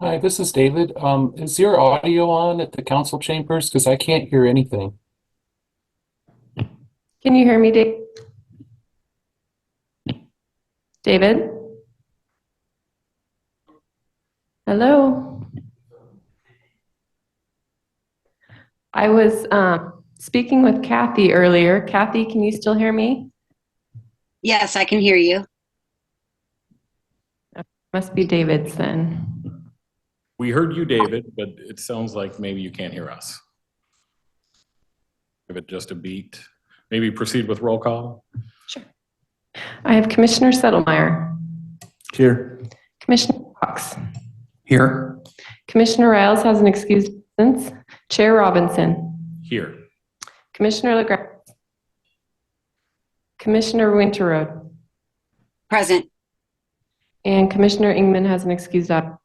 Hi, this is David. Is your audio on at the council chambers? Because I can't hear anything. Can you hear me, David? Hello? I was speaking with Kathy earlier. Kathy, can you still hear me? Yes, I can hear you. Must be David's then. We heard you, David, but it sounds like maybe you can't hear us. Give it just a beat. Maybe proceed with roll call. Sure. I have Commissioner Settlemeyer. Here. Commissioner Cox. Here. Commissioner Riles has an excused absence. Chair Robinson. Here. Commissioner LeGrand. Commissioner Winterroad. Present. And Commissioner Ingman has an excused absence.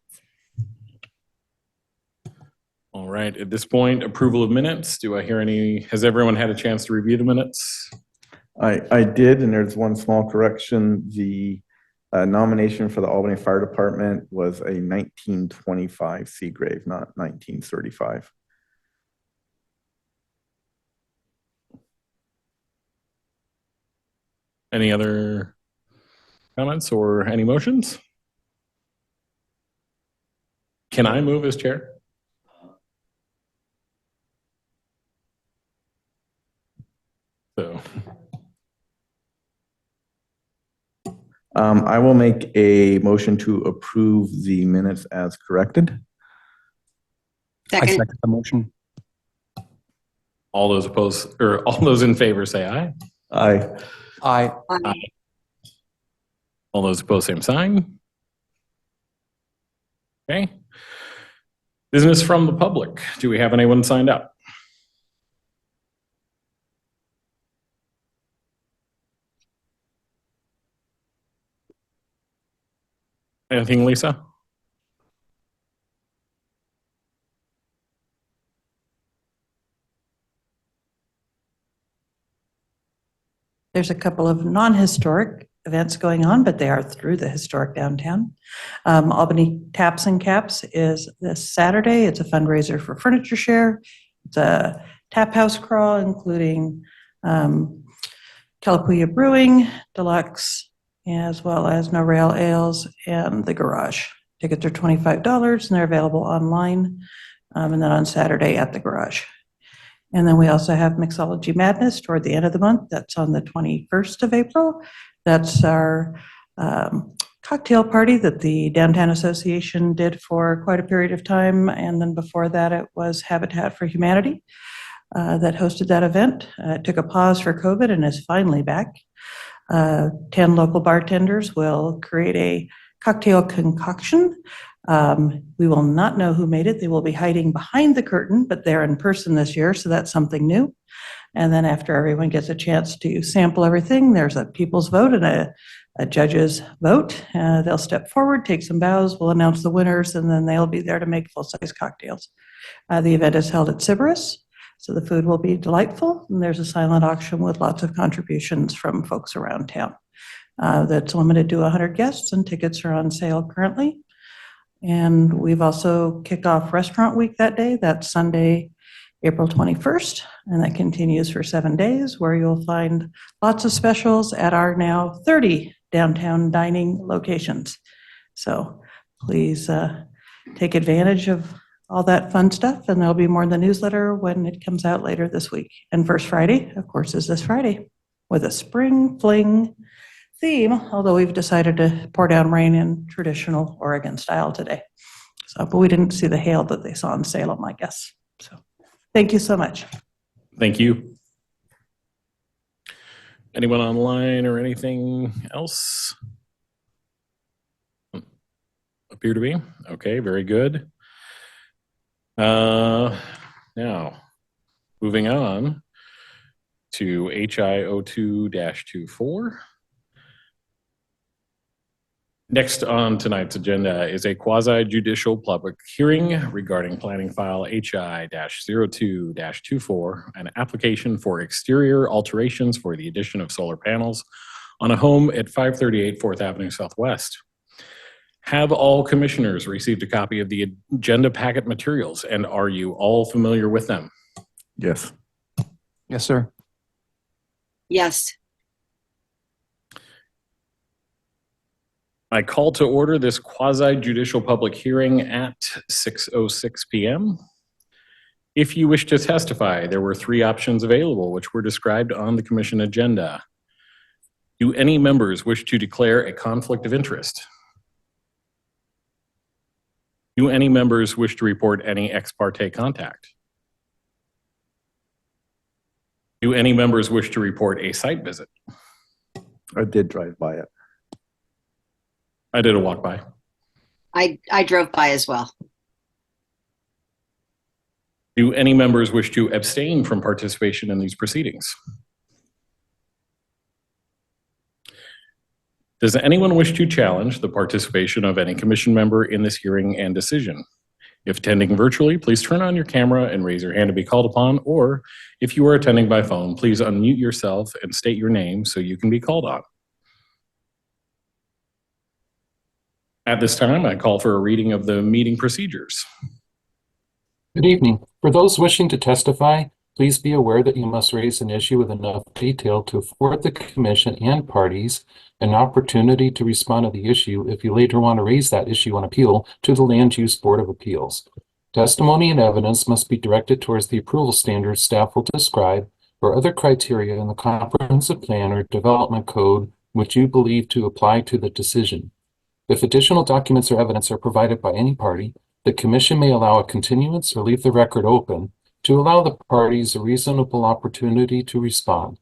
All right, at this point, approval of minutes. Do I hear any, has everyone had a chance to review the minutes? I did, and there's one small correction. The nomination for the Albany Fire Department was a 1925 Seagrave, not 1935. Any other comments or any motions? Can I move as chair? So I will make a motion to approve the minutes as corrected. Second. I second the motion. all those opposed, or all those in favor say aye. Aye. Aye. Aye. All those opposed, same sign. Okay. Business from the public. Do we have anyone signed up? Anything, Lisa? There's a couple of non-historic events going on, but they are through the historic downtown. Albany Taps and Caps is this Saturday. It's a fundraiser for Furniture Share. It's a tap house crawl, including Calipuya Brewing, Deluxe, as well as No Rail Ales and The Garage. Tickets are $25 and they're available online, and then on Saturday at The Garage. And then we also have Mixology Madness toward the end of the month. That's on the 21st of April. That's our cocktail party that the Downtown Association did for quite a period of time. And then before that, it was Habitat for Humanity that hosted that event. It took a pause for COVID and is finally back. 10 local bartenders will create a cocktail concoction. We will not know who made it. They will be hiding behind the curtain, but they're in person this year, so that's something new. And then after everyone gets a chance to sample everything, there's a people's vote and a judge's vote. They'll step forward, take some bows, we'll announce the winners, and then they'll be there to make full-size cocktails. The event is held at Sybaris, so the food will be delightful, and there's a silent auction with lots of contributions from folks around town. That's limited to 100 guests, and tickets are on sale currently. And we've also kicked off Restaurant Week that day. That's Sunday, April 21st, and that continues for 7 days, where you'll find lots of specials at our now 30 downtown dining locations. So please take advantage of all that fun stuff, and there'll be more in the newsletter when it comes out later this week. And First Friday, of course, is this Friday with a spring fling theme, although we've decided to pour down rain in traditional Oregon style today. So, but we didn't see the hail that they saw in Salem, I guess. So thank you so much. Thank you. Anyone online or anything else? Appear to be. Okay, very good. Now, moving on to HI02-24. Next on tonight's agenda is a quasi-judicial public hearing regarding planning file HI-02-24, an application for exterior alterations for the addition of solar panels on a home at 538 4th Avenue Southwest. Have all commissioners received a copy of the agenda packet materials, and are you all familiar with them? Yes. Yes, sir. Yes. I call to order this quasi-judicial public hearing at 6:06 p.m. If you wish to testify, there were 3 options available, which were described on the commission agenda. Do any members wish to declare a conflict of interest? Do any members wish to report any ex parte contact? Do any members wish to report a site visit? I did drive by it. I did a walk by. I drove by as well. Do any members wish to abstain from participation in these proceedings? Does anyone wish to challenge the participation of any commission member in this hearing and decision? If attending virtually, please turn on your camera and raise your hand to be called upon, or if you are attending by phone, please unmute yourself and state your name so you can be called on. At this time, I call for a reading of the meeting procedures. Good evening. For those wishing to testify, please be aware that you must raise an issue with enough detail to afford the commission and parties an opportunity to respond to the issue if you later want to raise that issue on appeal to the Land Use Board of Appeals. Testimony and evidence must be directed towards the approval standards staff will describe or other criteria in the comprehensive plan or development code which you believe to apply to the decision. If additional documents or evidence are provided by any party, the commission may allow a continuance or leave the record open to allow the parties a reasonable opportunity to respond.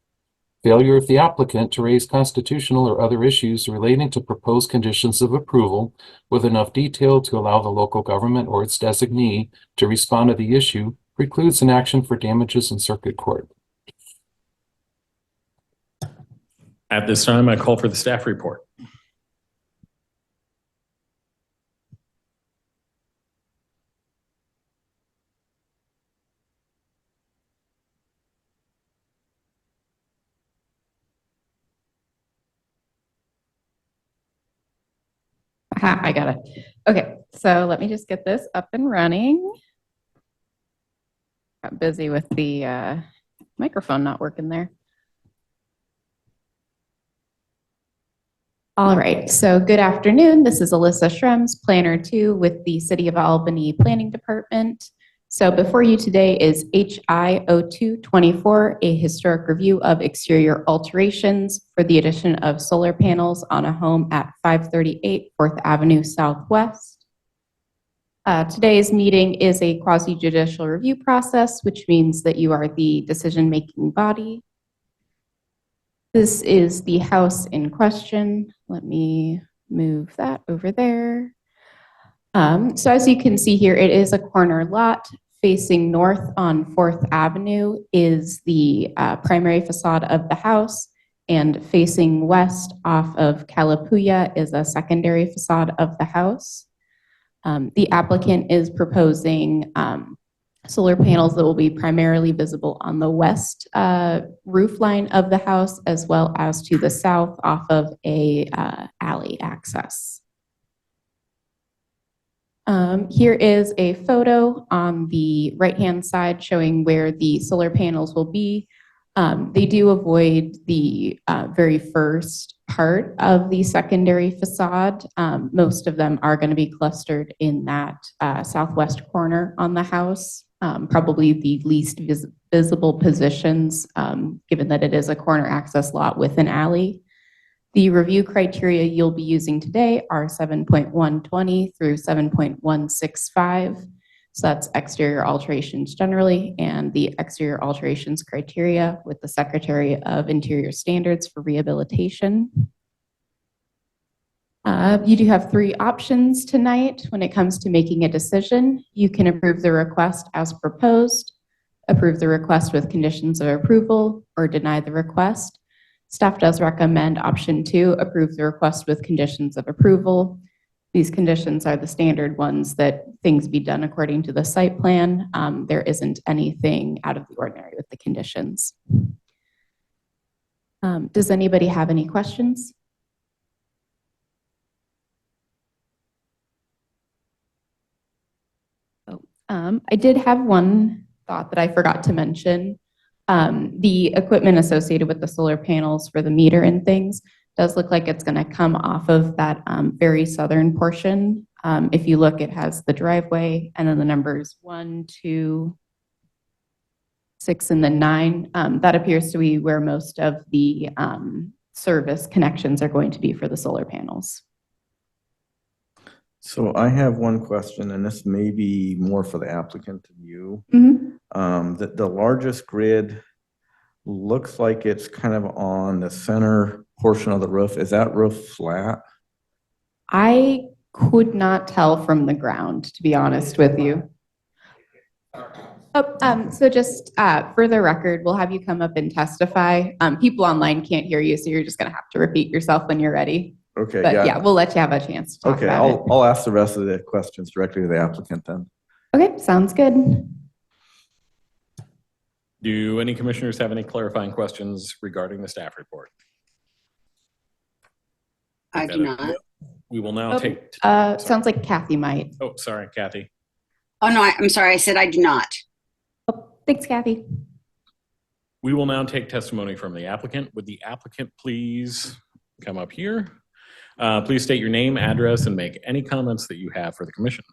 Failure of the applicant to raise constitutional or other issues relating to proposed conditions of approval with enough detail to allow the local government or its designee to respond to the issue precludes an action for damages in circuit court. At this time, I call for the staff report. Aha, I got it. Okay, so let me just get this up and running. Got busy with the microphone not working there. All right, so good afternoon. This is Alyssa Schrems, Planner 2 with the City of Albany Planning Department. So before you today is HI 0224, a historic review of exterior alterations for the addition of solar panels on a home at 538 4th Avenue Southwest. Today's meeting is a quasi-judicial review process, which means that you are the decision-making body. This is the house in question. Let me move that over there. So as you can see here, it is a corner lot. Facing north on 4th Avenue is the primary facade of the house, and facing west off of Calapooya is a secondary facade of the house. The applicant is proposing solar panels that will be primarily visible on the west roof line of the house, as well as to the south off of a alley access. Here is a photo on the right-hand side showing where the solar panels will be. They do avoid the very first part of the secondary facade. Most of them are going to be clustered in that southwest corner on the house, probably the least visible positions, given that it is a corner access lot with an alley. The review criteria you'll be using today are 7.120 through 7.165. So that's exterior alterations generally, and the exterior alterations criteria with the Secretary of Interior Standards for rehabilitation. You do have 3 options tonight when it comes to making a decision. You can approve the request as proposed, approve the request with conditions of approval, or deny the request. Staff does recommend option 2, approve the request with conditions of approval. These conditions are the standard ones that things be done according to the site plan. There isn't anything out of the ordinary with the conditions. Does anybody have any questions? I did have one thought that I forgot to mention. The equipment associated with the solar panels for the meter and things does look like it's going to come off of that very southern portion. If you look, it has the driveway and then the numbers 1, 2, 6, and then 9. That appears to be where most of the service connections are going to be for the solar panels. So I have one question, and this may be more for the applicant than you. The largest grid looks like it's kind of on the center portion of the roof. Is that roof flat? I could not tell from the ground, to be honest with you. So just for the record, we'll have you come up and testify. People online can't hear you, so you're just going to have to repeat yourself when you're ready. Okay, But yeah. yeah, we'll let you have a chance to talk Okay, about it. I'll ask the rest of the questions directly to the applicant then. Okay, sounds good. Do any commissioners have any clarifying questions regarding the staff report? I do not. We will now take. Sounds like Kathy might. Oh, sorry, Kathy. Oh, no, I'm sorry. I said I do not. Oh, thanks, Kathy. We will now take testimony from the applicant. Would the applicant please come up here? Please state your name, address, and make any comments that you have for the commission.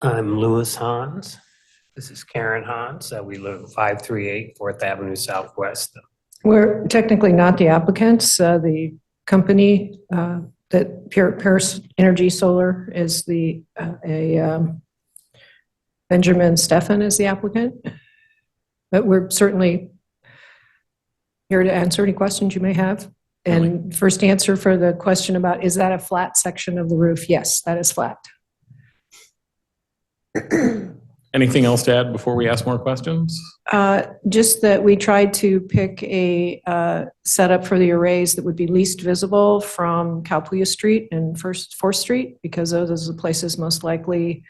I'm Louis Hans. This is Karen Hans. We live at 538 4th Avenue Southwest. We're technically not the applicants. The company that Pierce Energy Solar is Benjamin Steffen is the applicant. But we're certainly here to answer any questions you may have. And first answer for the question about, is that a flat section of the roof? Yes, that is flat. Anything else to add before we ask more questions? Just that we tried to pick a setup for the arrays that would be least visible from Calpuya Street and 4th Street, because those are the places most likely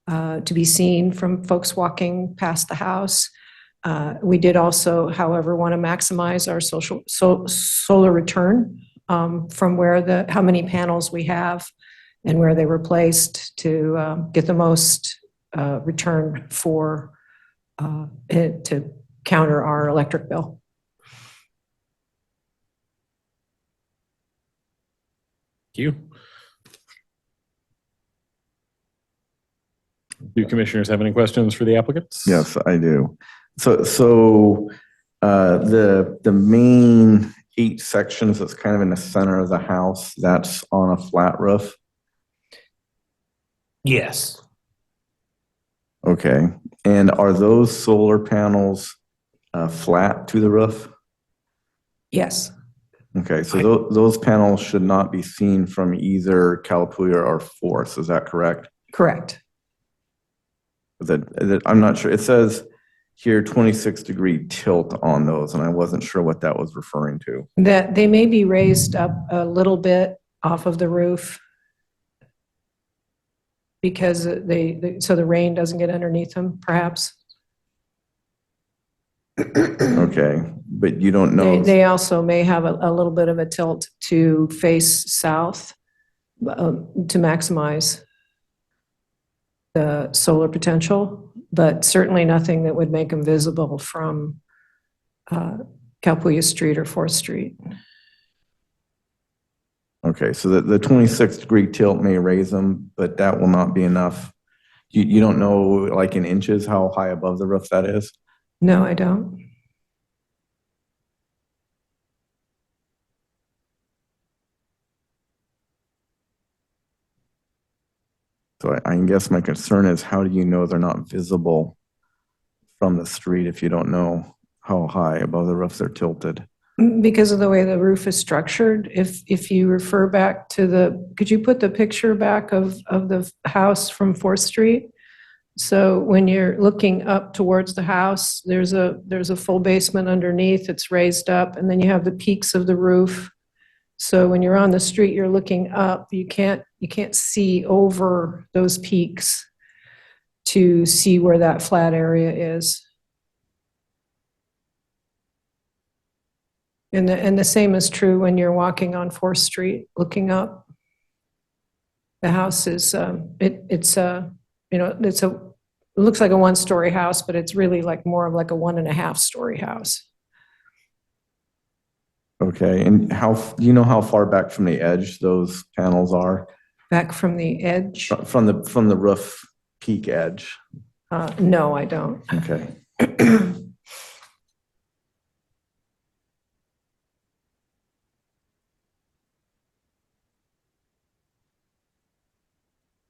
to be seen from folks walking past the house. We did also, however, want to maximize our solar return from how many panels we have and where they were placed to get the most return for it to counter our electric bill. Thank you. Do commissioners have any questions for the applicants? Yes, I do. So the main 8 sections that's kind of in the center of the house, that's on a flat roof? Yes. Okay. And are those solar panels flat to the roof? Yes. Okay, so those panels should not be seen from either Calpuya or 4th, is that correct? Correct. I'm not sure. It says here 26-degree tilt on those, and I wasn't sure what that was referring to. That they may be raised up a little bit off of the roof because so the rain doesn't get underneath them, perhaps. Okay, but you don't know. They also may have a little bit of a tilt to face south to maximize the solar potential, but certainly nothing that would make them visible from Calpuya Street or 4th Street. Okay, so the 26-degree tilt may raise them, but that will not be enough. You don't know, like in inches, how high above the roof that is? No, I don't. So I guess my concern is, how do you know they're not visible from the street if you don't know how high above the roof they're tilted? Because of the way the roof is structured, if you refer back to could you put the picture back of the house from 4th Street? So when you're looking up towards the house, there's a full basement underneath, it's raised up, and then you have the peaks of the roof. So when you're on the street, you're looking up, you can't see over those peaks to see where that flat area is. And the same is true when you're walking on 4th Street, looking up. The house is, it's it looks like a one-story house, but it's really like more of like a 1.5-story house. Okay, and do you know how far back from the edge those panels are? Back from the edge? From the roof peak edge? No, I don't. Okay.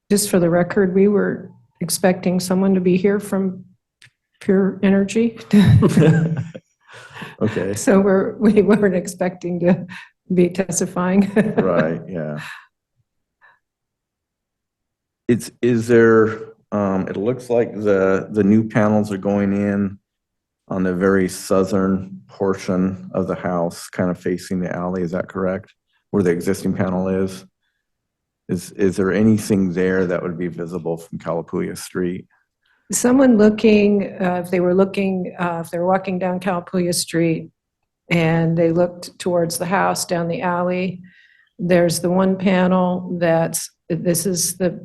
Just for the record, we were expecting someone to be here from Pure Energy. Okay, So we weren't expecting to be testifying. right, yeah. Is there, it looks like the new panels are going in on the very southern portion of the house, kind of facing the alley, is that correct? Where the existing panel is? Is there anything there that would be visible from Kalapuya Street? Someone looking, if they were walking down Calpuya Street and they looked towards the house down the alley, there's the one panel this is the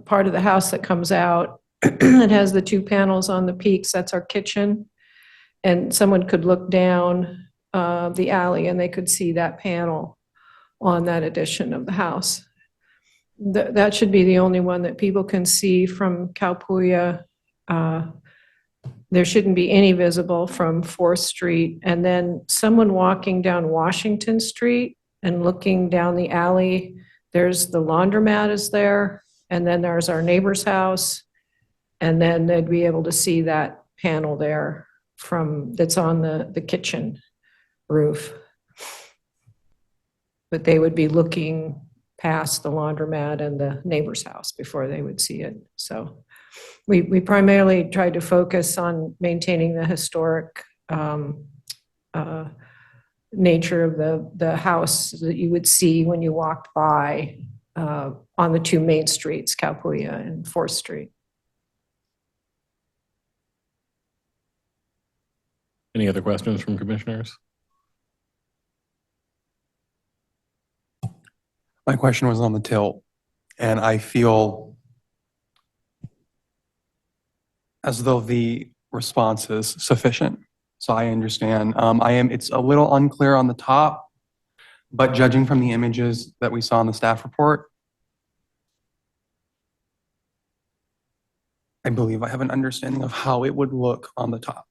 part of the house that comes out. It has the two panels on the peaks. That's our kitchen. And someone could look down the alley and they could see that panel on that addition of the house. That should be the only one that people can see from Calpuya. There shouldn't be any visible from 4th Street. And then someone walking down Washington Street and looking down the alley, there's the laundromat is there, and then there's our neighbor's house, and then they'd be able to see that panel there that's on the kitchen roof. But they would be looking past the laundromat and the neighbor's house before they would see it. So we primarily tried to focus on maintaining the historic nature of the house that you would see when you walked by on the two main streets, Calpuya and 4th Street. Any other questions from commissioners? My question was on the tilt, and I feel as though the response is sufficient. So I understand. It's a little unclear on the top, but judging from the images that we saw in the staff report, I believe I have an understanding of how it would look on the top.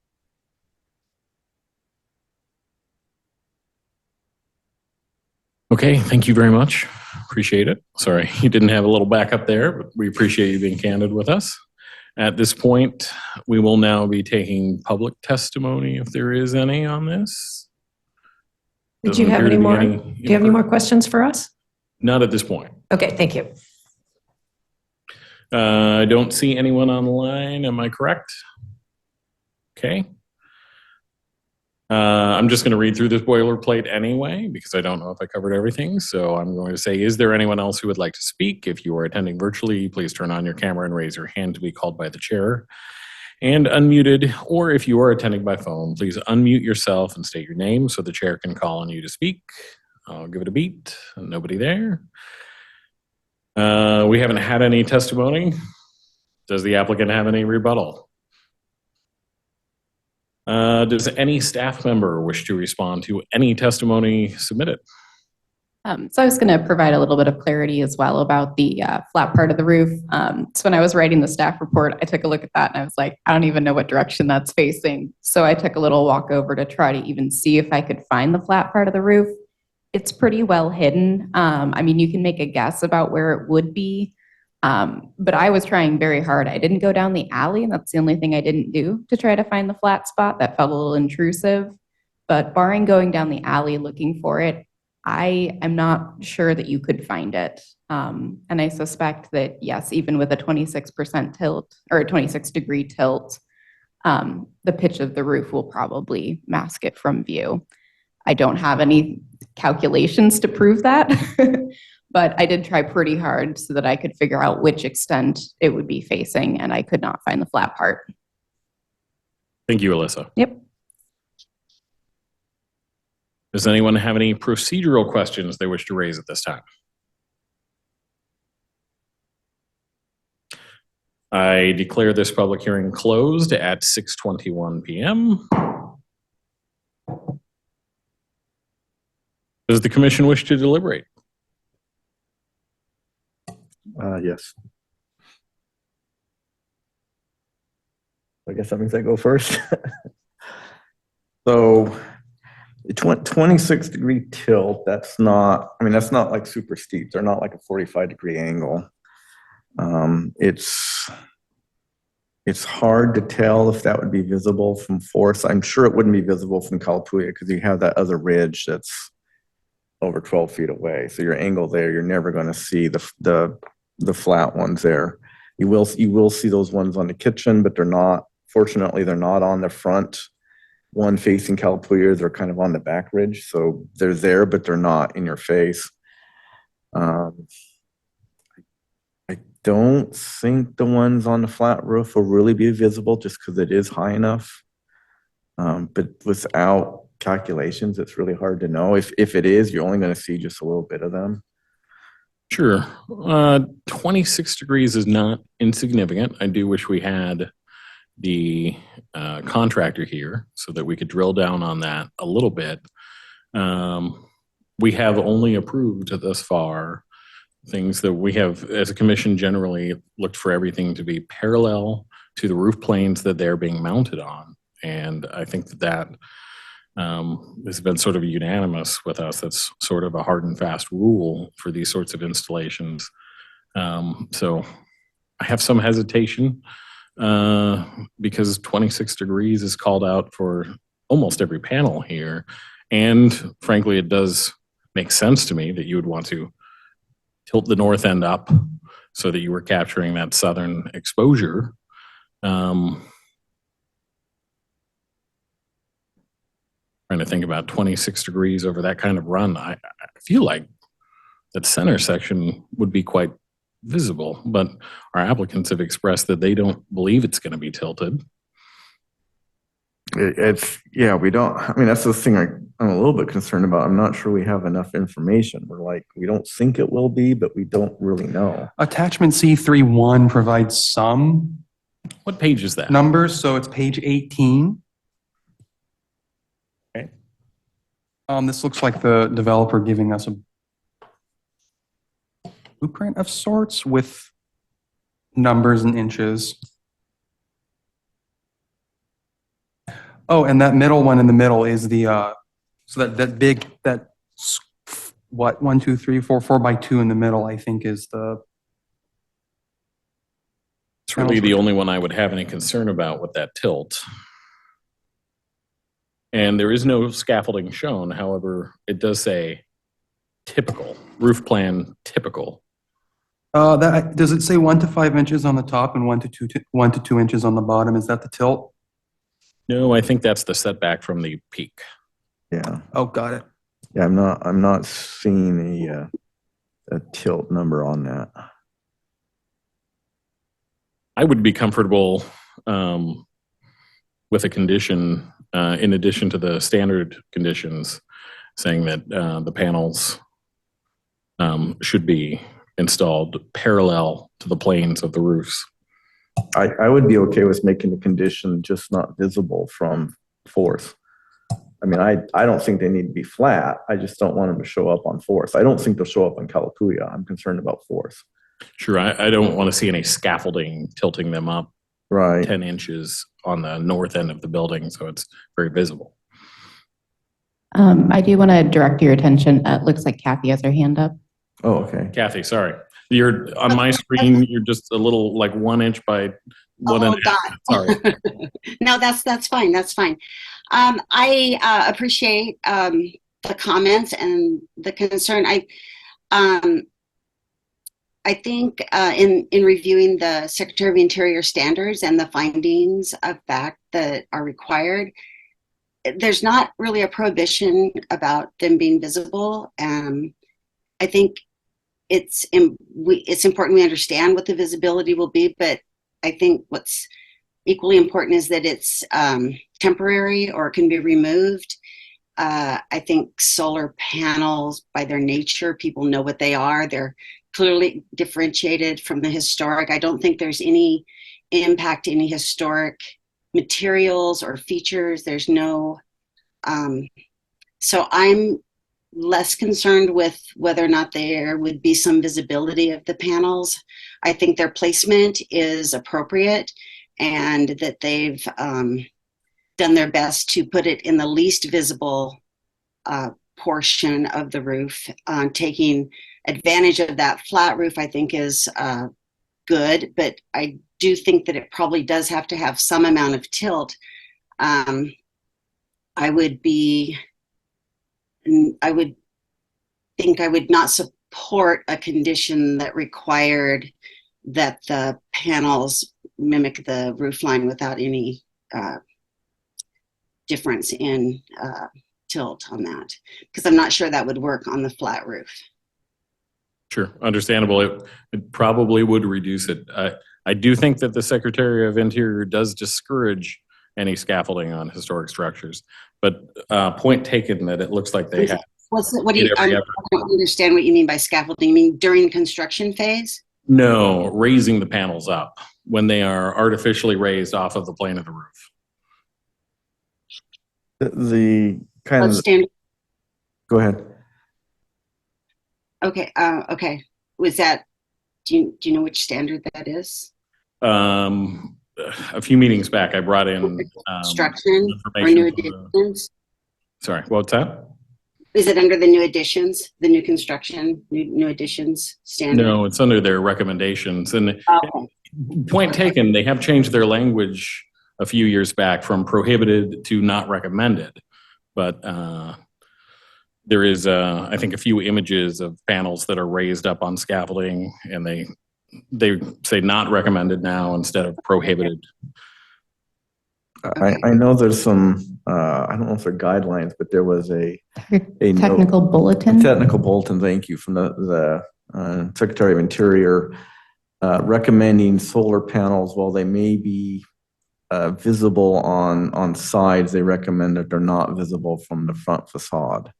Okay, thank you very much. Appreciate it. Sorry, you didn't have a little backup there, but we appreciate you being candid with us. At this point, we will now be taking public testimony if there is any on this. Do you have any more questions for us? Not at this point. Okay, thank you. I don't see anyone on the line. Am I correct? Okay. I'm just going to read through this boilerplate anyway, because I don't know if I covered everything. So I'm going to say, is there anyone else who would like to speak? If you are attending virtually, please turn on your camera and raise your hand to be called by the chair and unmuted. Or if you are attending by phone, please unmute yourself and state your name so the chair can call on you to speak. I'll give it a beat. Nobody there. We haven't had any testimony. Does the applicant have any rebuttal? Does any staff member wish to respond to any testimony submitted? So I was going to provide a little bit of clarity as well about the flat part of the roof. So when I was writing the staff report, I took a look at that and I was like, I don't even know what direction that's facing. So I took a little walk over to try to even see if I could find the flat part of the roof. It's pretty well hidden. I mean, you can make a guess about where it would be. But I was trying very hard. I didn't go down the alley, and that's the only thing I didn't do to try to find the flat spot. That felt a little intrusive. But barring going down the alley looking for it, I am not sure that you could find it. And I suspect that, yes, even with a 26% tilt or a 26-degree tilt, the pitch of the roof will probably mask it from view. I don't have any calculations to prove that. But I did try pretty hard so that I could figure out which extent it would be facing, and I could not find the flat part. Thank you, Alyssa. Yep. Does anyone have any procedural questions they wish to raise at this time? I declare this public hearing closed at 6:21 p.m. Does the commission wish to deliberate? Yes. I guess that means I go first. So, 26-degree tilt, that's not like super steep. They're not like a 45-degree angle. It's hard to tell if that would be visible from Forest. I'm sure it wouldn't be visible from Calapooya because you have that other ridge that's over 12 feet away. So your angle there, you're never going to see the flat ones there. You will see those ones on the kitchen, but fortunately, they're not on the front one facing Calapooya. They're kind of on the back ridge. So they're there, but they're not in your face. I don't think the ones on the flat roof will really be visible just because it is high enough. But without calculations, it's really hard to know. If it is, you're only going to see just a little bit of them. Sure. 26 degrees is not insignificant. I do wish we had the contractor here so that we could drill down on that a little bit. We have only approved thus far things that we have, as a commission, generally looked for everything to be parallel to the roof planes that they're being mounted on. And I think that has been sort of unanimous with us. That's sort of a hard and fast rule for these sorts of installations. So I have some hesitation because 26 degrees is called out for almost every panel here. And frankly, it does make sense to me that you would want to tilt the north end up so that you were capturing that southern exposure. Trying to think about 26 degrees over that kind of run. I feel like that center section would be quite visible, but our applicants have expressed that they don't believe it's going to be tilted. We don't, that's the thing I'm a little bit concerned about. I'm not sure we have enough information. We don't think it will be, but we don't really know. Attachment C3-1 provides some What page is that? numbers, so it's page 18. Okay. This looks like the developer giving us a blueprint of sorts with numbers and inches. Oh, and that middle one in the middle is the, so that big, what, 1, 2, 3, 4, 4 by 2 in the middle, I think is the. It's really the only one I would have any concern about with that tilt. And there is no scaffolding shown. However, it does say typical, roof plan typical. Does it say 1 to 5 inches on the top and 1 to 2 inches on the bottom? Is that the tilt? No, I think that's the setback from the peak. Yeah. Oh, got it. Yeah, I'm not seeing a tilt number on that. I would be comfortable with a condition, in addition to the standard conditions, saying that the panels should be installed parallel to the planes of the roofs. I would be okay with making the condition just not visible from Fourth. I don't think they need to be flat. I just don't want them to show up on Fourth. I don't think they'll show up on Calapooya. I'm concerned about Fourth. Sure, I don't want to see any scaffolding tilting them up Right. 10 inches on the north end of the building, so it's very visible. I do want to direct your attention. It looks like Kathy has her hand up. Oh, okay. Kathy, sorry. You're on my screen, you're just a little like 1 inch by 1.5. God. Sorry. No, that's fine. That's fine. I appreciate the comments and the concern. I think in reviewing the Secretary of Interior standards and the findings of fact that are required, there's not really a prohibition about them being visible. I think it's important we understand what the visibility will be, but I think what's equally important is that it's temporary or can be removed. I think solar panels, by their nature, people know what they are. They're clearly differentiated from the historic. I don't think there's any impact, any historic materials or features. There's no, so I'm less concerned with whether or not there would be some visibility of the panels. I think their placement is appropriate and that they've done their best to put it in the least visible portion of the roof. Taking advantage of that flat roof, I think, is good, but I do think that it probably does have to have some amount of tilt. I would think I would not support a condition that required that the panels mimic the roof line without any difference in tilt on that, because I'm not sure that would work on the flat roof. Sure, understandable. It probably would reduce it. I do think that the Secretary of Interior does discourage any scaffolding on historic structures, but point taken that it looks like they have. What do you, I don't understand what you mean by scaffolding. You mean during the construction phase? No, raising the panels up when they are artificially raised off of the plane of the roof. The kind What's of, standard? go ahead. Okay, okay. Was that, do you know which standard that is? A few meetings back, I brought in Construction or information new from the- additions? Sorry, what's that? Is it under the new additions, the new construction, new additions standard? No, it's under their recommendations. And Okay. point taken, they have changed their language a few years back from prohibited to not recommended. But there is, I think, a few images of panels that are raised up on scaffolding, and they say not recommended now instead of prohibited. I know there's some, I don't know if they're guidelines, but there was a Technical bulletin. technical bulletin, thank you, from the Secretary of Interior recommending solar panels, while they may be visible on sides, they recommend that they're not visible from the front facade.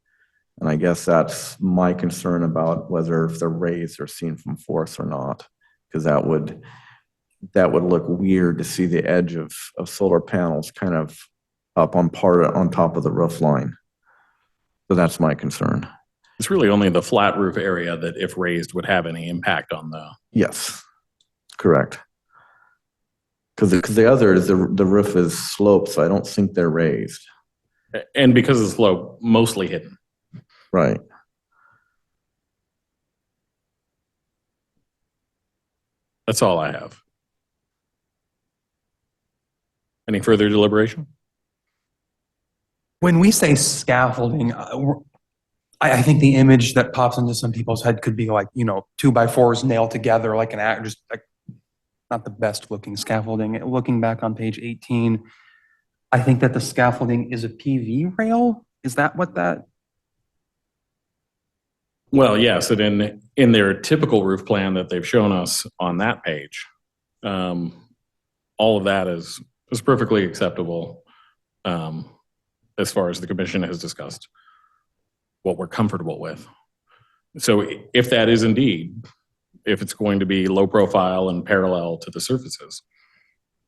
And I guess that's my concern about whether if they're raised or seen from force or not, because that would look weird to see the edge of solar panels kind of up on top of the roof line. So that's my concern. It's really only the flat roof area that, if raised, would have any impact on the. Yes, correct. Because the others, the roof is sloped, so I don't think they're raised. And because of the slope, mostly hidden. Right. That's all I have. Any further deliberation? When we say scaffolding, I think the image that pops into some people's head could be like, 2x4s nailed together like just like not the best looking scaffolding. Looking back on page 18, I think that the scaffolding is a PV rail. Is that what that? Well, yes, and in their typical roof plan that they've shown us on that page, all of that is perfectly acceptable as far as the commission has discussed what we're comfortable with. So if that is indeed, if it's going to be low profile and parallel to the surfaces,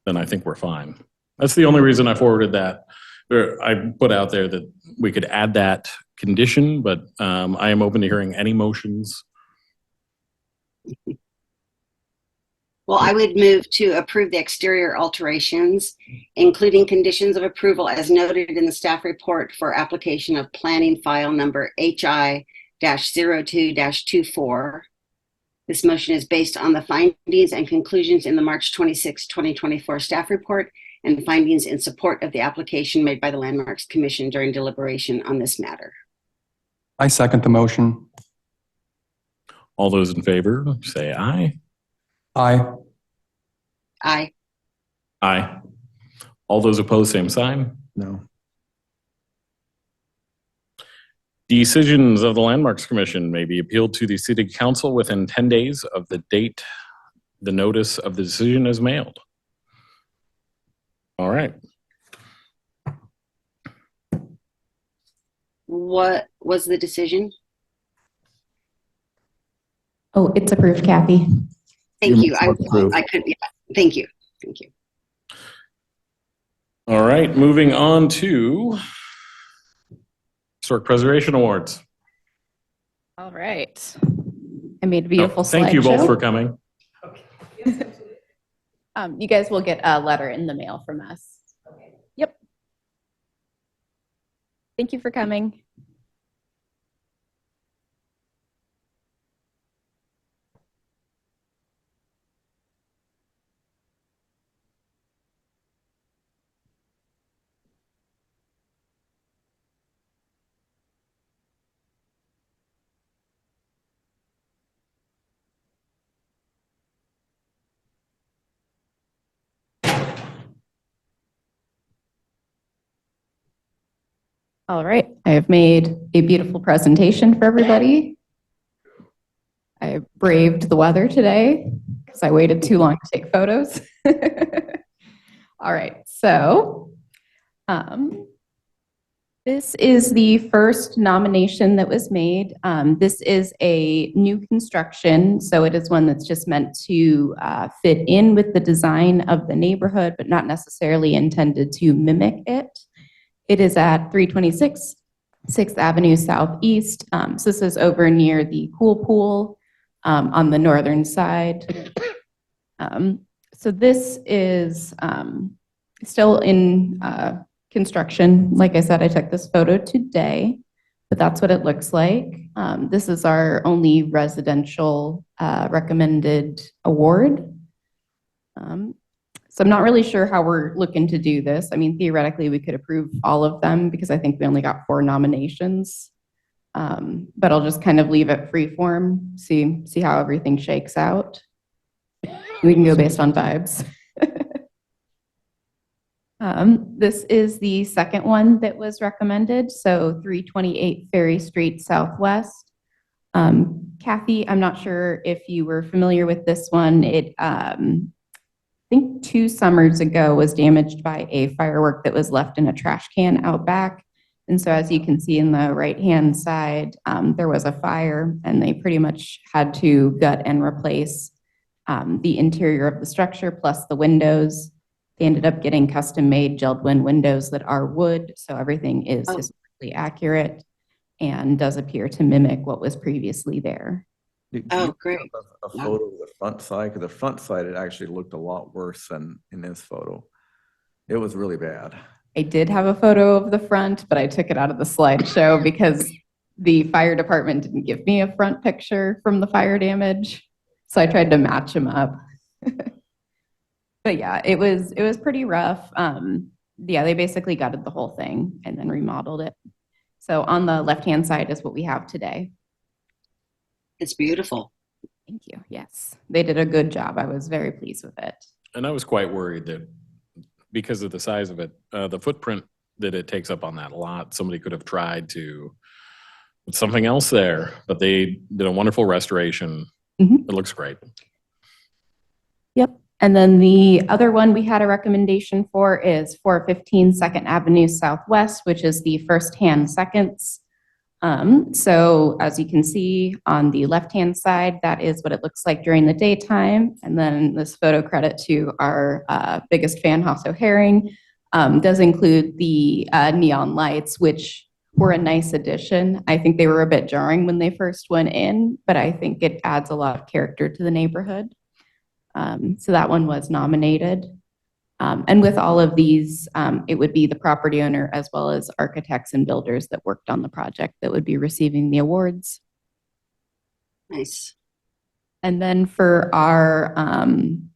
then I think we're fine. That's the only reason I forwarded that. I put out there that we could add that condition, but I am open to hearing any motions. Well, I would move to approve the exterior alterations, including conditions of approval as noted in the staff report for application of planning file number HI-02-24. This motion is based on the findings and conclusions in the March 26, 2024 staff report and findings in support of the application made by the Landmarks Commission during deliberation on this matter. I second the motion. All those in favor, say aye. Aye. Aye. Aye. All those opposed, same sign. No. Decisions of the Landmarks Commission may be appealed to the City Council within 10 days of the date the notice of the decision is mailed. All right. What was the decision? Oh, it's approved, Kathy. Thank you. Approved. I could, yeah. Thank you. Thank you. All right, moving on to Historic Preservation Awards. All right. I made a beautiful slideshow. Thank you both for coming. You guys will get a letter in the mail from us. Okay. Yep. Thank you for coming. All right, I have made a beautiful presentation for everybody. I braved the weather today because I waited too long to take photos. All right, so this is the first nomination that was made. This is a new construction, so it is one that's just meant to fit in with the design of the neighborhood, but not necessarily intended to mimic it. It is at 326 6th Avenue Southeast. So this is over near the pool on the northern side. So this is still in construction. Like I said, I took this photo today, but that's what it looks like. This is our only residential recommended award. So I'm not really sure how we're looking to do this. I mean, theoretically, we could approve all of them because I think we only got 4 nominations. But I'll just kind of leave it free form, see how everything shakes out. We can go based on vibes. This is the second one that was recommended. So 328 Ferry Street Southwest. Kathy, I'm not sure if you were familiar with this one. It, I think 2 summers ago was damaged by a firework that was left in a trash can out back. And so as you can see in the right-hand side, there was a fire and they pretty much had to gut and replace the interior of the structure plus the windows. They ended up getting custom-made JELD-WIN windows that are wood, so everything is historically accurate and does appear to mimic what was previously there. Do Oh, you great. have a photo of the front side? Because the front side, it actually looked a lot worse than in this photo. It was really bad. I did have a photo of the front, but I took it out of the slideshow because the fire department didn't give me a front picture from the fire damage. So I tried to match them up. But yeah, it was pretty rough. Yeah, they basically gutted the whole thing and then remodeled it. So on the left-hand side is what we have today. It's beautiful. Thank you. Yes, they did a good job. I was very pleased with it. And I was quite worried that because of the size of it, the footprint that it takes up on that lot, somebody could have tried to put something else there, but they did a wonderful restoration. It looks great. Yep. And then the other one we had a recommendation for is 415 2nd Avenue Southwest, which is the first-hand seconds. So as you can see on the left-hand side, that is what it looks like during the daytime. And then this photo, credit to our biggest fan, Hasso Herring, does include the neon lights, which were a nice addition. I think they were a bit jarring when they first went in, but I think it adds a lot of character to the neighborhood. So that one was nominated. And with all of these, it would be the property owner as well as architects and builders that worked on the project that would be receiving the awards. Nice. And then for our kind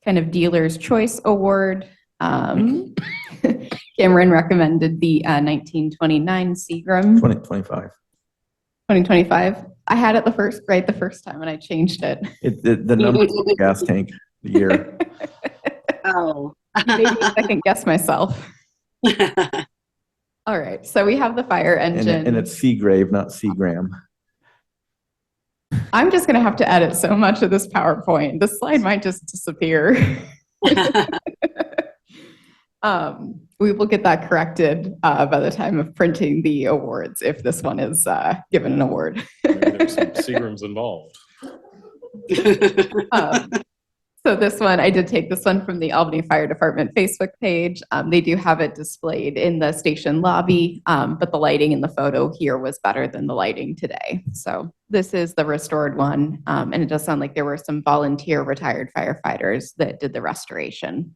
of dealer's choice award, Cameron recommended the 1929 Seagram. 2025. 2025. I had it the first time and I changed it. The number of the gas tank, the year. Oh. Maybe I can guess myself. All right, so we have the fire engine. And it's Seagrave, not Seagram. I'm just going to have to edit so much of this PowerPoint. The slide might just disappear. We will get that corrected by the time of printing the awards if this one is given an award. Maybe there's some Seagrams involved. So this one, I did take this one from the Albany Fire Department Facebook page. They do have it displayed in the station lobby, but the lighting in the photo here was better than the lighting today. So this is the restored one, and it does sound like there were some volunteer retired firefighters that did the restoration.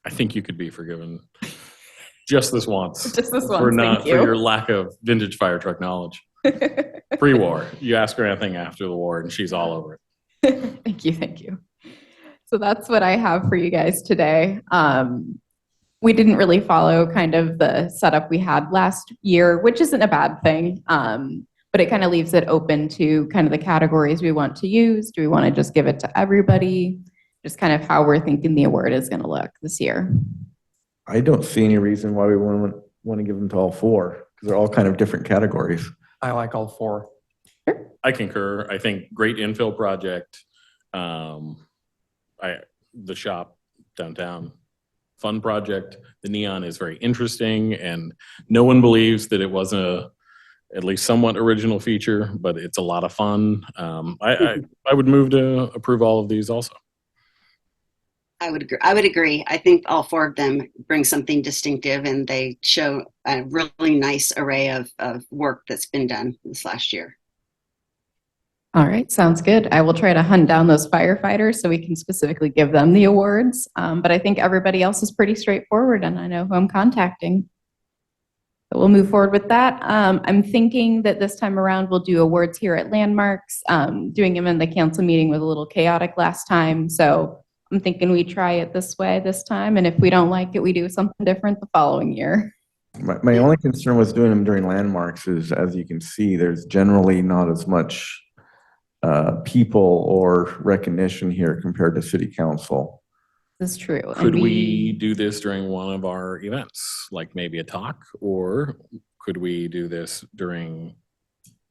I think you could be forgiven just this once. Just this For once, not thank you. for your lack of vintage fire truck knowledge. Pre-war, you ask her anything after the war, and she's all over it. Thank you, thank you. So that's what I have for you guys today. We didn't really follow kind of the setup we had last year, which isn't a bad thing, but it kind of leaves it open to kind of the categories we want to use. Do we want to just give it to everybody? Just kind of how we're thinking the award is going to look this year. I don't see any reason why we want to give them to all four, because they're all kind of different categories. I like all four. I concur. I think great infill project. The shop downtown, fun project. The neon is very interesting, and no one believes that it wasn't at least somewhat original feature, but it's a lot of fun. I would move to approve all of these also. I would agree. I think all four of them bring something distinctive, and they show a really nice array of work that's been done this last year. All right, sounds good. I will try to hunt down those firefighters so we can specifically give them the awards. But I think everybody else is pretty straightforward, and I know who I'm contacting. So we'll move forward with that. I'm thinking that this time around we'll do awards here at Landmarks. Doing them in the council meeting was a little chaotic last time, so I'm thinking we try it this way this time, and if we don't like it, we do something different the following year. My only concern with doing them during landmarks is, as you can see, there's generally not as much people or recognition here compared to city council. This is true. Could we do this during one of our events, like maybe a talk, or could we do this during,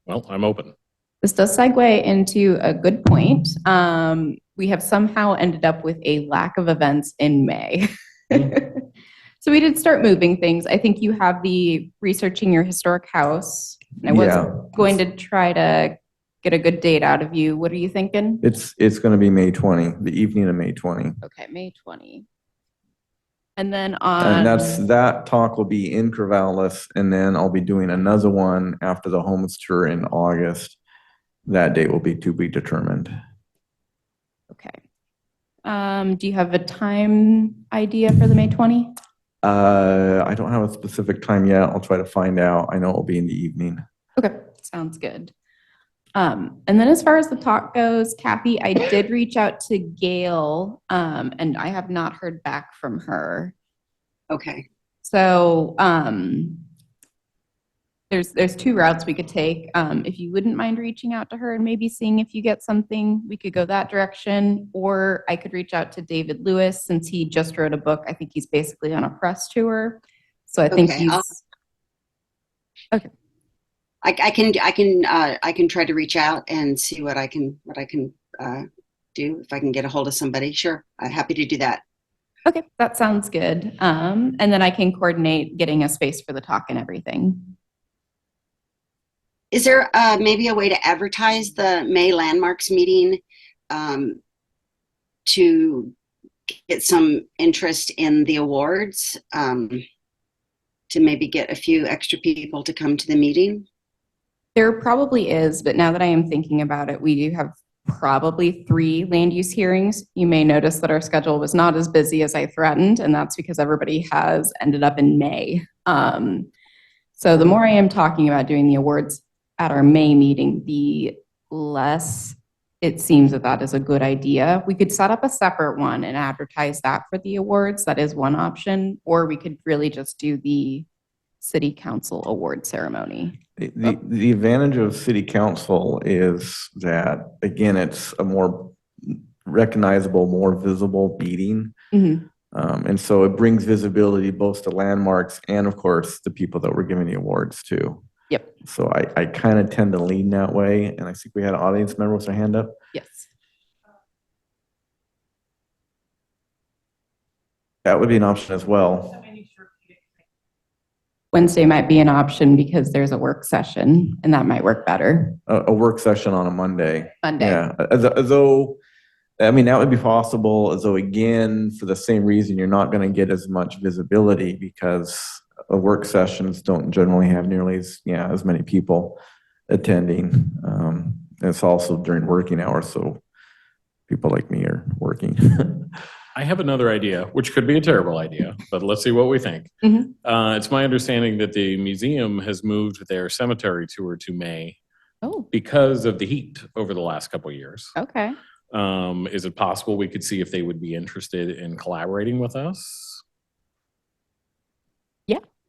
well, I'm open. This does segue into a good point. We have somehow ended up with a lack of events in May. So we did start moving things. I think you have the researching your historic house. I was going to try to get a good date out of you. What are you thinking? It's going to be May 20, the evening of May 20. Okay, May 20. And then And that talk will be in Corvallis, and then I'll be doing another one after the homeless tour in August. That date will be to be determined. Okay. Do you have a time idea for the May 20? I don't have a specific time yet. I'll try to find out. I know it'll be in the evening. Okay, sounds good. And then as far as the talk goes, Kathy, I did reach out to Gail, and I have not heard back from her. Okay. So there's two routes we could take. If you wouldn't mind reaching out to her and maybe seeing if you get something, we could go that direction. Or I could reach out to David Lewis, since he just wrote a book. I think he's basically on a press tour. So I think he's okay. I can try to reach out and see what I can do if I can get a hold of somebody. Sure, I'm happy to do that. Okay, that sounds good. And then I can coordinate getting a space for the talk and everything. Is there maybe a way to advertise the May Landmarks meeting to get some interest in the awards, to maybe get a few extra people to come to the meeting? There probably is, but now that I am thinking about it, we do have probably 3 land use hearings. You may notice that our schedule was not as busy as I threatened, and that's because everybody has ended up in May. So the more I am talking about doing the awards at our May meeting, the less it seems that is a good idea. We could set up a separate one and advertise that for the awards. That is one option. Or we could really just do the city council award ceremony. The advantage of city council is that, again, it's a more recognizable, more visible meeting. Mm-hmm. And so it brings visibility both to landmarks and, of course, the people that we're giving the awards to. Yep. So I kind of tend to lean that way. And I think we had an audience member with their hand up. Yes. That would be an option as well. Wednesday might be an option because there's a work session and that might work better. A work session on a Monday. Monday. Yeah, though, I mean, that would be possible, though again, for the same reason, you're not going to get as much visibility because work sessions don't generally have nearly as many people attending. It's also during working hours, so people like me are working. I have another idea, which could be a terrible idea, but let's see what we think. Mhm. It's my understanding that the museum has moved their cemetery tour to May Oh, because of the heat over the last couple of years. okay. Is it possible we could see if they would be interested in collaborating with us?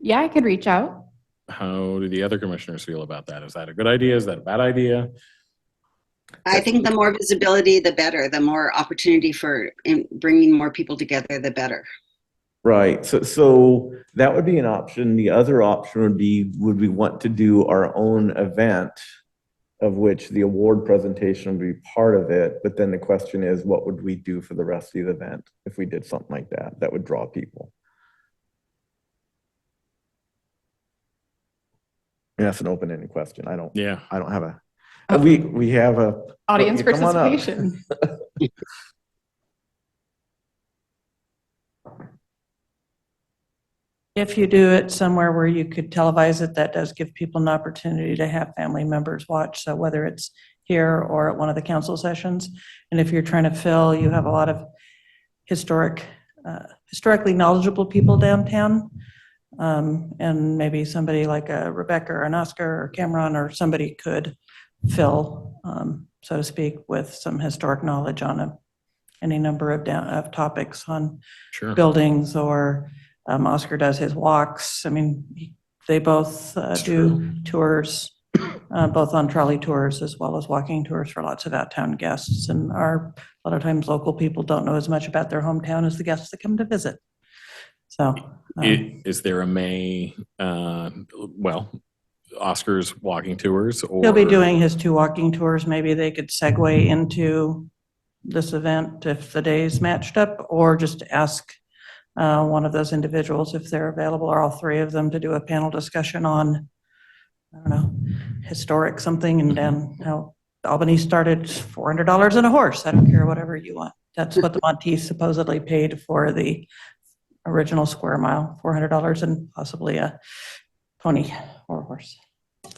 Yeah, I could reach out. How do the other commissioners feel about that? Is that a good idea? Is that a bad idea? I think the more visibility, the better. The more opportunity for bringing more people together, the better. Right. So that would be an option. The other option would be, would we want to do our own event of which the award presentation would be part of it? But then the question is, what would we do for the rest of the event if we did something like that? That would draw people. And that's an open-ended question. I don't have a, we have a Audience come on up. participation. If you do it somewhere where you could televise it, that does give people an opportunity to have family members watch. So whether it's here or at one of the council sessions, and if you're trying to fill, you have a lot of historically knowledgeable people downtown, and maybe somebody like a Rebecca or an Oscar or Cameron or somebody could fill, so to speak, with some historic knowledge on any number of topics on Sure. buildings, or Oscar does his walks. I mean, they both do tours, both on trolley tours as well as walking tours for lots of out-of-town guests. And a lot of times local people don't know as much about their hometown as the guests that come to visit. So, Is there a May, Oscar's walking tours? Or he'll be doing his 2 walking tours. Maybe they could segue into this event if the days matched up, or just ask one of those individuals if they're available, or all 3 of them, to do a panel discussion on, I don't know, historic something, and then how Albany started $400 on a horse. I don't care, whatever you want. That's what the Monteiths supposedly paid for the original square mile, $400, and possibly a pony or a horse.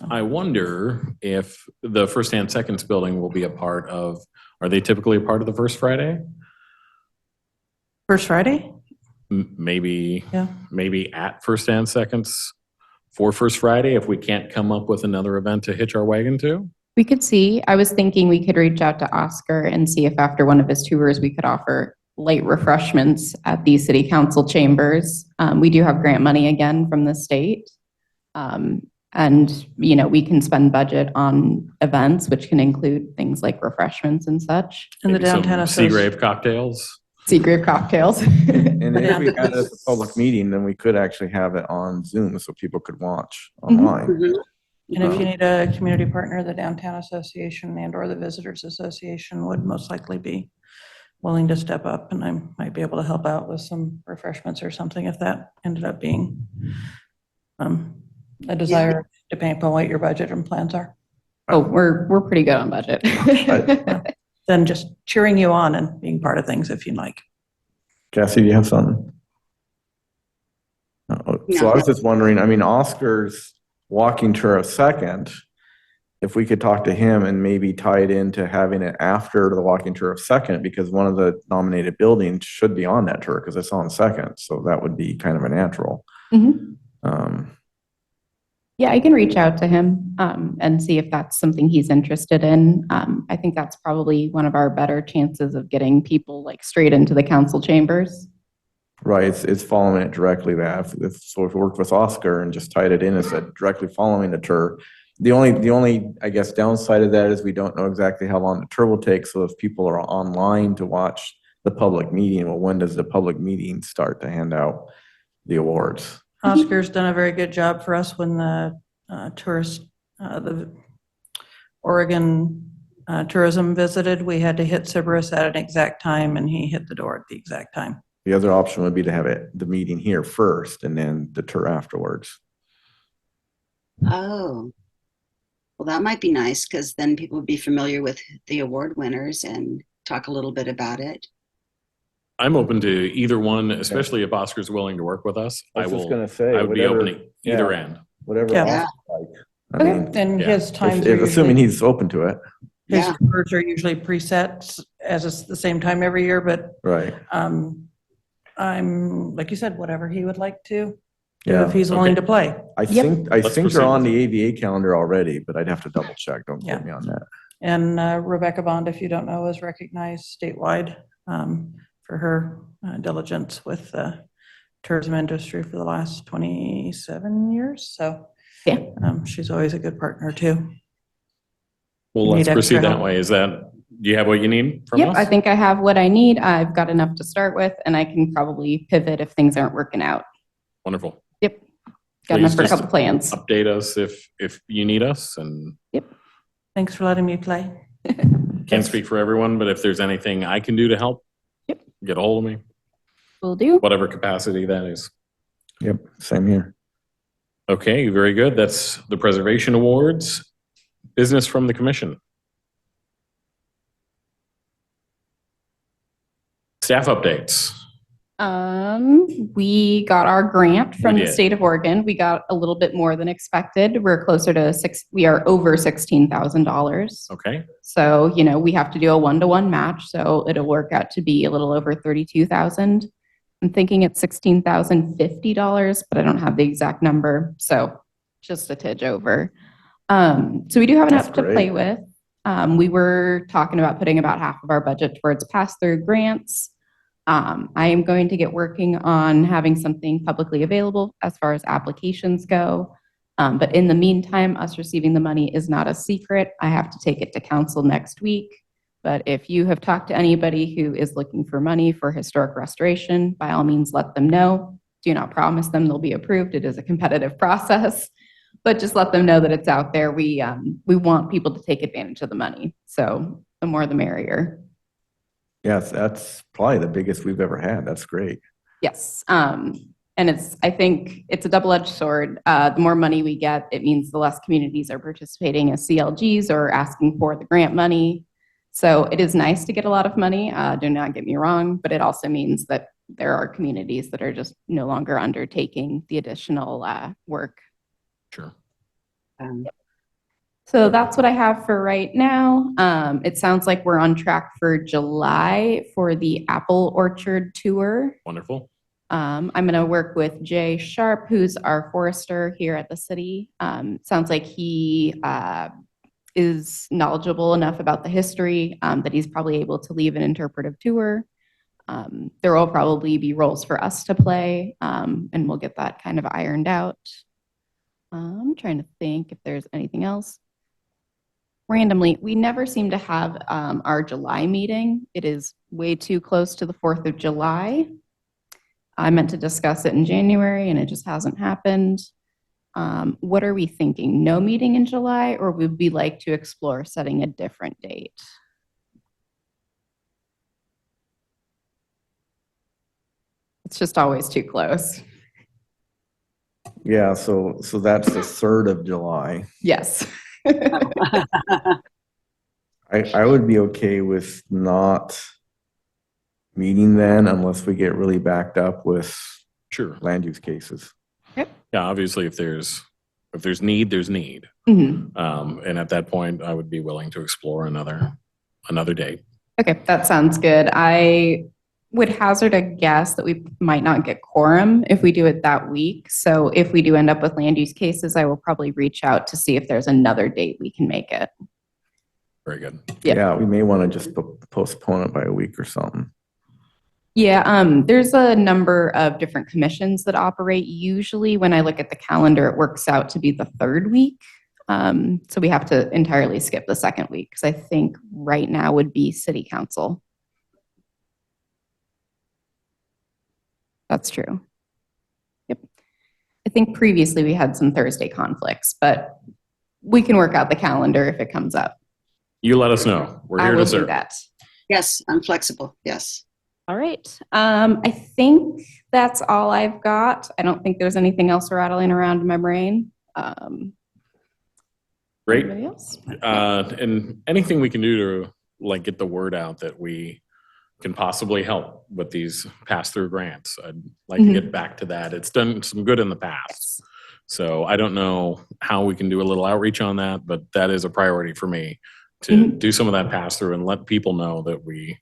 I wonder if the First and Seconds building will be a part of, are they typically a part of the First Friday? First Friday? Maybe Yeah. at First and Seconds for First Friday, if we can't come up with another event to hitch our wagon to. We could see. I was thinking we could reach out to Oscar and see if after one of his tours we could offer late refreshments at the city council chambers. We do have grant money again from the state. And, we can spend budget on events, which can include things like refreshments and such. And the Maybe some downtown Seagrave cocktails. Seagrave cocktails. And if we had a public meeting, then we could actually have it on Zoom so people could watch online. And if you need a community partner, the Downtown Association and or the Visitors Association would most likely be willing to step up, and I might be able to help out with some refreshments or something if that ended up being a desire, depending on what your budget and plans are. Oh, we're pretty good on budget. Then just cheering you on and being part of things if you'd like. Cassie, do you have something? So I was just wondering, I mean, Oscar's walking tour of Second, if we could talk to him and maybe tie it into having it after the walking tour of Second, because one of the nominated buildings should be on that tour because it's on Second. So that would be kind of a natural. Yeah, I can reach out to him and see if that's something he's interested in. I think that's probably one of our better chances of getting people like straight into the council chambers. Right, it's following it directly. If we worked with Oscar and just tied it in and said directly following the tour. The only I guess downside of that is we don't know exactly how long the tour will take. So if people are online to watch the public meeting, well, when does the public meeting start to hand out the awards? Oscar's done a very good job for us when the the Oregon tourism visited. We had to hit Sybaris at an exact time, and he hit the door at the exact time. The other option would be to have the meeting here first and then the tour afterwards. Oh, well, that might be nice because then people would be familiar with the award winners and talk a little bit about it. I'm open to either one, especially if Oscar's willing to work with us. I was just gonna say, I would be whatever- open to either yeah. end. Whatever Yeah. else you like. I mean, Okay, and yeah. his times are assuming usually, he's open to it, his Yeah. tours are usually preset as it's the same time every year, but right? I'm, like you said, whatever he would like to do Yeah. if he's willing Okay. to play. I Yep. think Let's they're proceed on with the AVA calendar already, but I'd have to double check. Don't Yeah. quote me on that. And Rebecca Bond, if you don't know, is recognized statewide for her diligence with the tourism industry for the last 27 years. So Yeah. she's always a good partner too. Well, You let's need proceed extra that help? way. Do you have what you need from Yep, us? I think I have what I need. I've got enough to start with, and I can probably pivot if things aren't working out. Wonderful. Yep. Got Please enough for a just couple plans. Update us if you need us, and Thanks for letting me play. can't speak for everyone, but if there's anything I can do to help, Yep. get a hold of me, Will do. whatever capacity that is. Yep, same here. Okay, very good. That's the Preservation Awards. Business from the commission. Staff updates. We got our grant from We the did. state of Oregon. We got a little bit more than expected. We're closer to we are over $16,000. Okay, So, we have to do a 1-to-1 match, so it'll work out to be a little over 32,000. I'm thinking it's $16,050, but I don't have the exact number, so just a tidge over. So we do have enough That's to play great. with. We were talking about putting about half of our budget towards pass-through grants. I am going to get working on having something publicly available as far as applications go. But in the meantime, us receiving the money is not a secret. I have to take it to council next week. But if you have talked to anybody who is looking for money for historic restoration, by all means, let them know. Do not promise them they'll be approved. It is a competitive process, but just let them know that it's out there. We want people to take advantage of the money. So the more the merrier. Yes, that's probably the biggest we've ever had. That's great. Yes. And I think it's a double-edged sword. The more money we get, it means the less communities are participating as CLGs or asking for the grant money. So it is nice to get a lot of money. Do not get me wrong, but it also means that there are communities that are just no longer undertaking the additional work. sure. So that's what I have for right now. It sounds like we're on track for July for the apple orchard tour. Wonderful. I'm going to work with Jay Sharp, who's our forester here at the city. Sounds like he is knowledgeable enough about the history that he's probably able to leave an interpretive tour. There will probably be roles for us to play, and we'll get that kind of ironed out. I'm trying to think if there's anything else. Randomly, we never seem to have our July meeting. It is way too close to the 4th of July. I meant to discuss it in January and it just hasn't happened. What are we thinking? No meeting in July, or would we like to explore setting a different date? It's just always too close. Yeah, so that's the 3rd of July. Yes. I would be okay with not meeting then unless we get really backed up with Sure. land use cases. Yeah, obviously if there's need, there's need. Mhm. And at that point, I would be willing to explore another date. Okay, that sounds good. I would hazard a guess that we might not get quorum if we do it that week. So if we do end up with land use cases, I will probably reach out to see if there's another date we can make it. Very good. Yeah. Yeah, we may want to just postpone it by a week or something. Yeah, there's a number of different commissions that operate. Usually when I look at the calendar, it works out to be the 3rd week. So we have to entirely skip the 2nd week because I think right now would be city council. That's true. Yep. I think previously we had some Thursday conflicts, but we can work out the calendar if it comes up. You let us know. We're I here will to do serve. that. Yes, I'm flexible. Yes. All right. I think that's all I've got. I don't think there's anything else rattling around in my brain. Great. Anybody else? And anything we can do to like get the word out that we can possibly help with these pass-through grants. I'd like to get back to that. It's done some good in the past. So I don't know how we can do a little outreach on that, but that is a priority for me to do some of that pass-through and let people know that we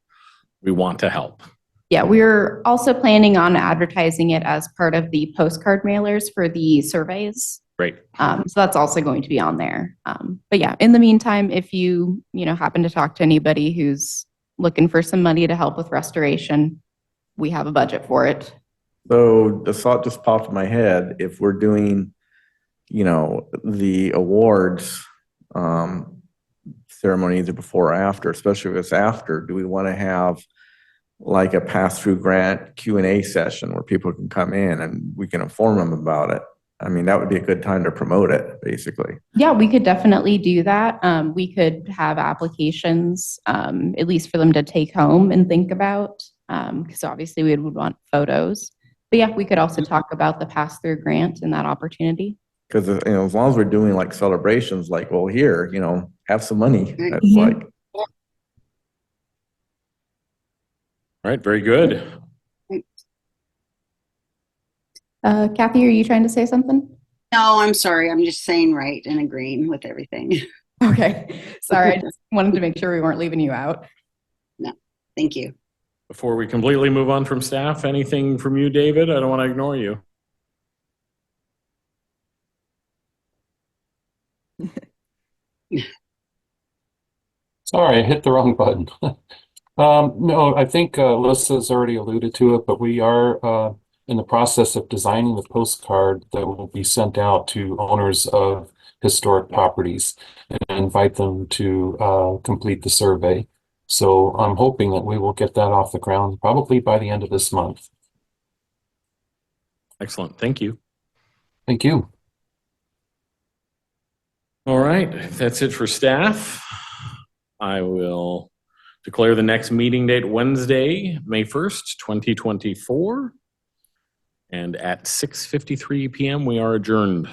want to help. Yeah, we're also planning on advertising it as part of the postcard mailers for the surveys. Great. So that's also going to be on there. But yeah, in the meantime, if you happen to talk to anybody who's looking for some money to help with restoration, we have a budget for it. So the thought just popped in my head, if we're doing, the awards ceremony either before or after, especially if it's after, do we want to have like a pass-through grant Q&A session where people can come in and we can inform them about it? I mean, that would be a good time to promote it, basically. Yeah, we could definitely do that. We could have applications, at least for them to take home and think about, because obviously we would want photos. But yeah, we could also talk about the pass-through grant and that opportunity. Because as long as we're doing like celebrations, like, well, here, have some money. That's like. All right, very good. Kathy, are you trying to say something? No, I'm sorry. I'm just saying right and agreeing with everything. Okay, sorry. I just wanted to make sure we weren't leaving you out. No, thank you. Before we completely move on from staff, anything from you, David? I don't want to ignore you. Sorry, I hit the wrong button. No, I think Alyssa's already alluded to it, but we are in the process of designing the postcard that will be sent out to owners of historic properties and invite them to complete the survey. So I'm hoping that we will get that off the ground probably by the end of this month. Excellent. Thank you. Thank you. All right, that's it for staff. I will declare the next meeting date Wednesday, May 1st, 2024. And at 6:53 p.m., we are adjourned.